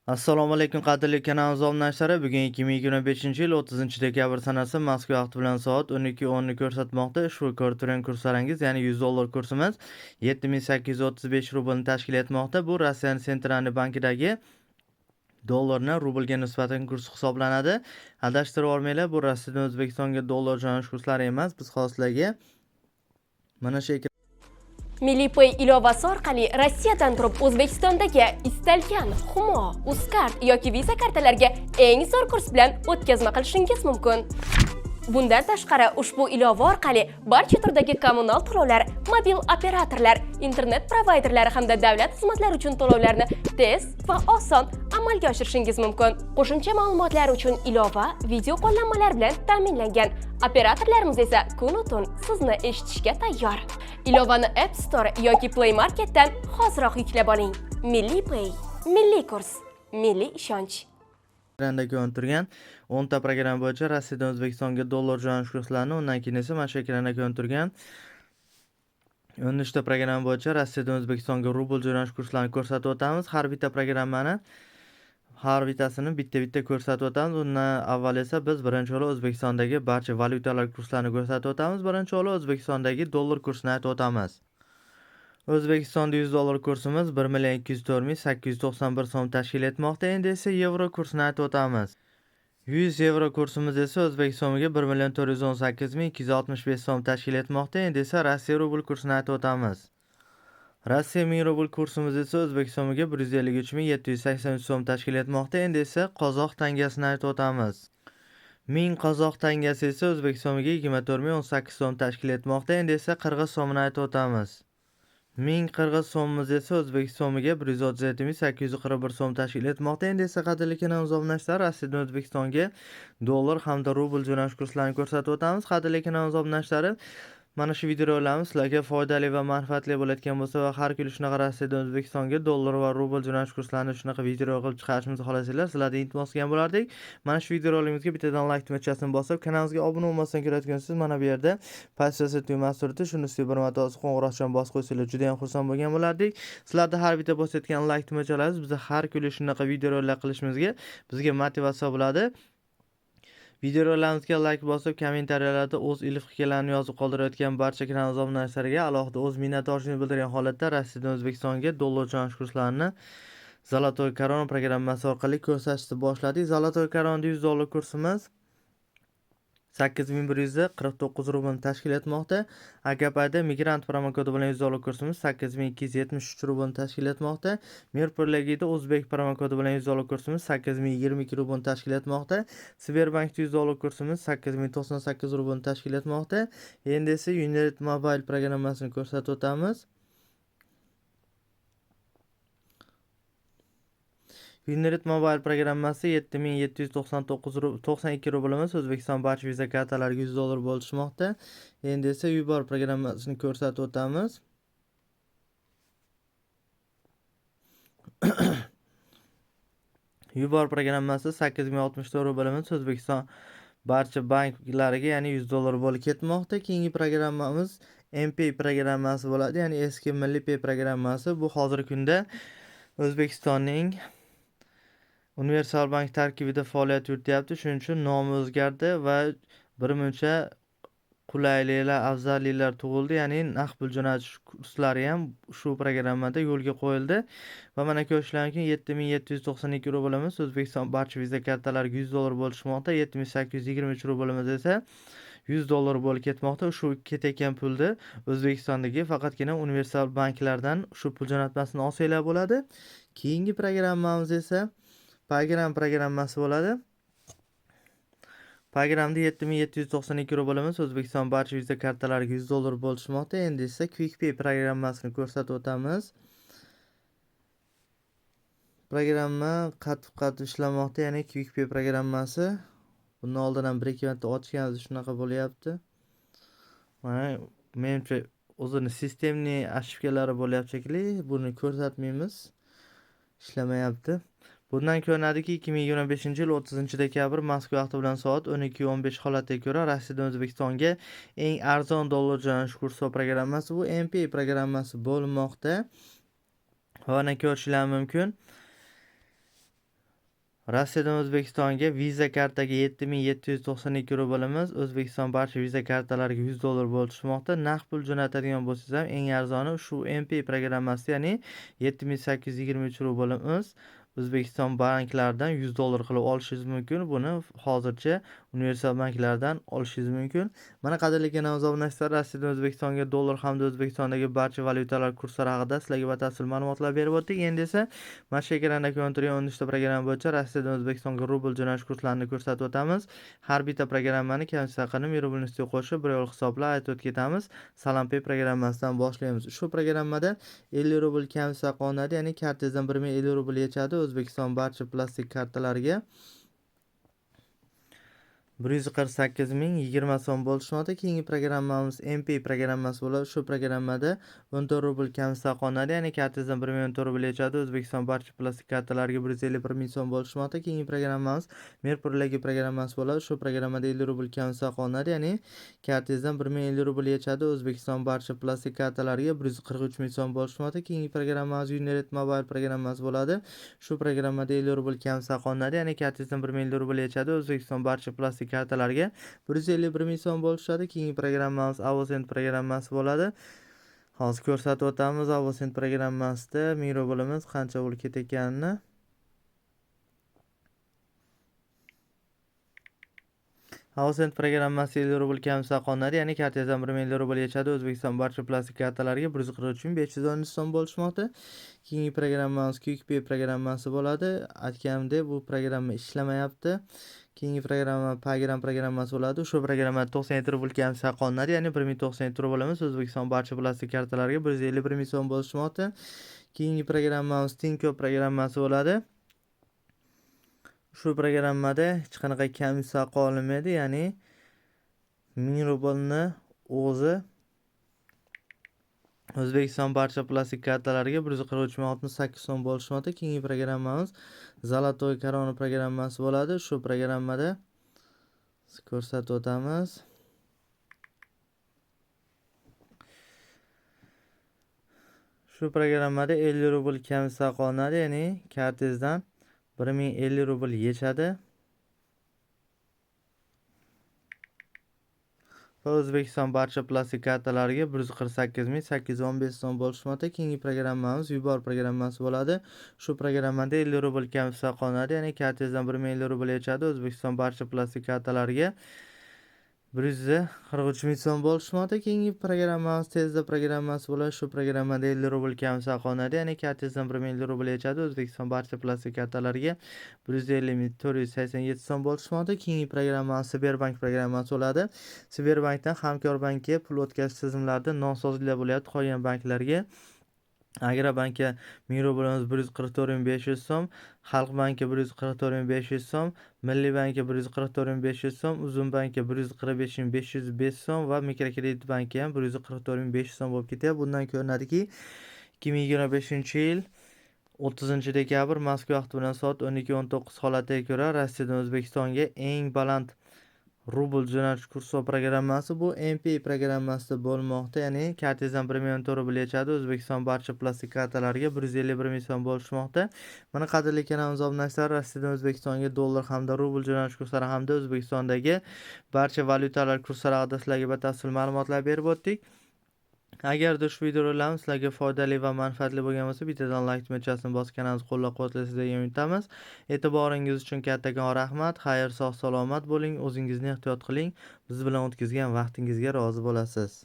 Assalomu alaykum qadrli kanal obunachilar. Bugun 2025-yil 30-dekabr sanasi Moskva vaqti bilan soat 12:10 ni ko'rsatmoqda. Ushbu ko'rib turgan kurslaringiz, ya'ni $100 kursimiz 7835 rublni tashkil etmoqda. Bu Rossiyaning Sentralniy bankidagi dollarni rublga nisbatan kursi hisoblanadi. Adashtirib olmanglar, bu Rossiyadan O'zbekistonga dollar jo'natish kurslari emas. Biz hozirlarga mana shu Milliy Pay ilovasi orqali Rossiyadan turib O'zbekistondagi istalgan Humo, Uzcard yoki Visa kartalariga eng zo'r kurs bilan o'tkazma qilishingiz mumkin. Bundan tashqari, ushbu ilova orqali barcha turdagi kommunal to'lovlar, mobil operatorlar, internet provayderlari hamda davlat xizmatlari uchun to'lovlarni tez va oson amalga oshirishingiz mumkin. Qo'shimcha ma'lumotlar uchun ilova video qo'llanmalar bilan ta'minlangan. Operatorlarimiz esa kun-tun sizni eshitishga tayyor. Ilovani App Store yoki Play Marketdan hoziroq yuklab oling. Milliy Pay, milliy kurs, milliy ishonch. ekranda ko'rinib turgan 10 ta programma bo'yicha Rossiyadan O'zbekistonga dollar jo'natish kurslarini, undan keyin esa mana shu ekranda ko'rinib turgan 13 ta programma bo'yicha Rossiyadan O'zbekistonga rubl jo'natish kurslarini ko'rsatib o'tamiz. Har bitta programmani har bittasini bitta-bitta ko'rsatib o'tamiz. Undan avval esa biz birinchi o'rinda O'zbekistondagi barcha valyutalar kurslarini ko'rsatib o'tamiz. Birinchi o'rinda O'zbekistondagi dollar kursini aytib o'tamiz. O'zbekistonda $100 kursimiz 1,204,891 so'm tashkil etmoqda. Endi esa yevro kursini aytib o'tamiz. 100 yevro kursimiz esa O'zbek so'miga 1,418,265 so'm tashkil etmoqda. Endi esa Rossiya rubl kursini aytib o'tamiz. Rossiya 1000 rubl kursimiz esa O'zbek so'miga 153,783 so'm tashkil etmoqda. Endi esa qozoq tangasini aytib o'tamiz. 1000 qozoq tangasi esa O'zbek so'miga 24,018 so'm tashkil etmoqda. Endi esa qirg'iz so'mini aytib o'tamiz. 1000 qirg'iz so'mimiz esa O'zbek so'miga 137,841 so'm tashkil etmoqda. Endi esa qadrli kanal obunachilar, Rossiyadan O'zbekistonga dollar hamda rubl jo'natish kurslarini ko'rsatib o'tamiz. Qadrli kanal obunachilari, mana shu videolarimiz sizlarga foydali va manfaatli bo'layotgan bo'lsa va har kuni shunaqa Rossiyadan O'zbekistonga dollar va rubl jo'natish kurslarini shunaqa video qilib chiqarishimizni xohlasanglar, sizlardan iltimos qilgan bo'lardik. Mana shu videolarimizga bittadan like tugmachasini bosib, kanalimizga obuna bo'lmasdan ko'rayotgansiz, mana bu yerda pastda tugmasi turibdi. Shuni ustiga bir marta qo'ng'iroqchani bosib qo'ysanglar juda ham xursand bo'lgan bo'lardik. Sizlarda har bitta bosayotgan like tugmachalaringiz bizni har kuni shunaqa videolar qilishimizga bizga motivatsiya bo'ladi. Videolarimizga like bosib, kommentariyalarda o'z ilk fikrlarini yozib qoldirayotgan barcha kanal obunachilariga alohida o'z minnatdorchiligini bildirgan holatda Rossiyadan O'zbekistonga dollar jo'natish kurslarini Zolotoy Korona programmasi orqali ko'rsatishni boshladik. Zolotoy Koronada $100 kursimiz 8149 rublni tashkil etmoqda. Agapayda migrant promokodi bilan $100 kursimiz 8273 rublni tashkil etmoqda. Mirpurligida o'zbek promokodi bilan $100 kursimiz 8022 rublni tashkil etmoqda. Sberbankda $100 kursimiz 8098 rublni tashkil etmoqda. Endi esa United Mobile programmasini ko'rsatib o'tamiz. United Mobile programmasi 7792 rublimiz O'zbekiston barcha viza kartalariga $100 bo'lishmoqda. Endi esa Uber programmasini ko'rsatib o'tamiz. Uber programmasi 8064 rublimiz O'zbekiston barcha banklariga, ya'ni $100 bo'lib ketmoqda. Keyingi programmamiz MP programmasi bo'ladi, ya'ni eski Milliy Pay programmasi. Bu hozirgi kunda O'zbekistonning Universal bank tarkibida faoliyat yurityapti. Shuning uchun nomi o'zgardi va birmuncha qulayliklar, afzalliklar tug'ildi. Ya'ni naqd pul jo'natish kurslari ham shu programmada yo'lga qo'yildi. Va mana ko'rishlar mumkin, 7792 rublimiz O'zbekiston barcha viza kartalariga $100 bo'lishmoqda. 7823 rublimiz esa $100 bo'lib ketmoqda. Shu ketayotgan pulni O'zbekistondagi faqatgina universal banklardan shu pul jo'natmasini olsanglar bo'ladi. Keyingi programmamiz esa Paygram programmasi bo'ladi. Paygamda 7792 rublimiz O'zbekiston barcha viza kartalariga $100 bo'lishmoqda. Endi esa Quick Pay programmasini ko'rsatib o'tamiz. Programma qattiq ishlamoqda, ya'ni Quick Pay programmasi. Bundan oldin ham 1-2 marta ochganmiz, shunaqa bo'lyapti. Mana menimcha o'zini sistemli ошибкалari bo'lyapti shekilli. Buni ko'rsatmaymiz. Ishlamayapti. Bundan ko'rinadiki 2025-yil 30-dekabr Moskva vaqti bilan soat 12:15 holatiga ko'ra Rossiyadan O'zbekistonga eng arzon dollar jo'natish kursi programmasi bu MP programmasi bo'lmoqda. Mana ko'rishingiz mumkin. Rossiyadan O'zbekistonga Visa kartaga 7792 rublimiz. O'zbekiston barcha Visa kartalariga $100 bo'lishmoqda. Naqd pul jo'natadigan bo'lsangiz ham eng arzoni shu MP programmasi, ya'ni 7823 rublimiz. O'zbekiston banklaridan $100 qilib olishingiz mumkin. Buni hozircha universal banklardan olishingiz mumkin. Mana qadrli kanalimiz obunachilar, Rossiyadan O'zbekistonga dollar hamda O'zbekistondagi barcha valyutalar kurslari haqida sizlarga batafsil ma'lumotlar berib o'tdik. Endi esa mana shu ekranda ko'rinib turgan 13 ta programma bo'yicha Rossiyadan O'zbekistonga rubl jo'natish kurslarini ko'rsatib o'tamiz. Har bitta programmani kamsita qilib rubl ustiga qo'shib bir yo'l hisoblab aytib o'tib ketamiz. Salampay programmasidan boshlaymiz. Shu programmada 50 rubl kamsita qo'nadi, ya'ni kartangizdan 1050 rubl yechadi. O'zbekiston barcha plastik kartalariga 148.020 so'm bo'lishmoqda. Keyingi programmamiz MP programmasi bo'ladi. Shu programmada 14 rubl kamsita qo'nadi, ya'ni kartangizdan 114 rubl yechadi. O'zbekiston barcha plastik kartalariga 151.000 so'm bo'lishmoqda. Keyingi programmamiz Merpurlagi programmasi bo'ladi. Shu programmada 50 rubl kamsita qo'nadi, ya'ni kartangizdan 1050 rubl yechadi. O'zbekiston barcha plastik kartalariga 143.000 so'm bo'lishmoqda. Keyingi programmamiz United Mobile programmasi bo'ladi. Shu programmada 50 rubl kamsita qo'nadi, ya'ni kartangizdan 1050 rubl yechadi. O'zbekiston barcha plastik kartalarga 151.000 so'm bo'lishadi. Keyingi programmamiz Avosend programmasi bo'ladi. Hozir ko'rsatib o'tamiz. Avosend programmasida 1000 rublimiz qancha bo'lib ketayotganini. Avosend programmasi 50 rubl kamsita qo'nadi, ya'ni kartangizdan 1050 rubl yechadi. O'zbekiston barcha plastik kartalariga 143.513 so'm bo'lishmoqda. Keyingi programmamiz QuickPay programmasi bo'ladi. Aytganimdek, bu programma ishlamayapti. Keyingi programma Paygram programmasi bo'ladi. Shu programmada 97 rubl kamsita qo'nadi, ya'ni 1097 rublimiz O'zbekiston barcha plastik kartalariga 151.000 so'm bo'lishmoqda. Keyingi programmamiz Tinkoff programmasi bo'ladi. Shu programmada hech qanaqa kamsita qolmaydi, ya'ni 1000 rublni o'zi O'zbekiston barcha plastik kartalariga 143.068 so'm bo'lishmoqda. Keyingi programmamiz Zolotoy Korona programmasi bo'ladi. Shu programmada ko'rsatib o'tamiz. Shu programmada 50 rubl kamsita qo'nadi, ya'ni kartangizdan 1050 rubl yechadi. Va O'zbekiston barcha plastik kartalariga 148.815 so'm bo'lishmoqda. Keyingi programmamiz Yubor programmasi bo'ladi. Shu programmada 50 rubl kamsita qo'nadi, ya'ni kartangizdan 1050 rubl yechadi. O'zbekiston barcha plastik kartalariga 143.000 so'm bo'lishmoqda. Keyingi programmamiz Tezda programmasi bo'ladi. Shu programmada 50 rubl kamsita qo'nadi, ya'ni kartangizdan 1050 rubl yechadi. O'zbekiston barcha plastik kartalariga 150.487 so'm bo'lishmoqda. Keyingi programmamiz Sberbank programmasi bo'ladi. Sberbankdan Hamkorbankka pul o'tkazish tizimlarida nosozliklar bo'lyapti. Qolgan banklarga Agrobankka 1000 rublimiz 144.500 so'm, Xalq banki 144.500 so'm, Milliy bankka 144.500 so'm, Uzum bankka 145.505 so'm va Mikrokredit bankka ham 144.500 so'm bo'lib ketyapti. Bundan ko'rinadiki, 2025-yil 30-dekabr Moskva vaqti bilan soat 12:19 holatiga ko'ra Rossiyadan O'zbekistonga eng baland rubl jo'natish kursi programmasi bu MP programmasida bo'lmoqda, ya'ni kartangizdan 114 rubl yechadi. O'zbekiston barcha plastik kartalariga 151.000 so'm bo'lishmoqda. Mana qadrli kanalimiz obunachilar, Rossiyadan O'zbekistonga dollar hamda rubl jo'natish kurslari hamda O'zbekistondagi barcha valyutalar kurslari haqida sizlarga batafsil ma'lumotlar berib o'tdik. Agarda ushbu videolarimiz sizlarga foydali va manfaatli bo'lgan bo'lsa, bittadan like tugmachasini bosib kanalimizni qo'llab-quvvatlaysiz degan umidamiz. E'tiboringiz uchun kattakon rahmat. Xayr, sog' salomat bo'ling. O'zingizni ehtiyot qiling. Biz bilan o'tkazgan vaqtingizga rozi bo'lasiz.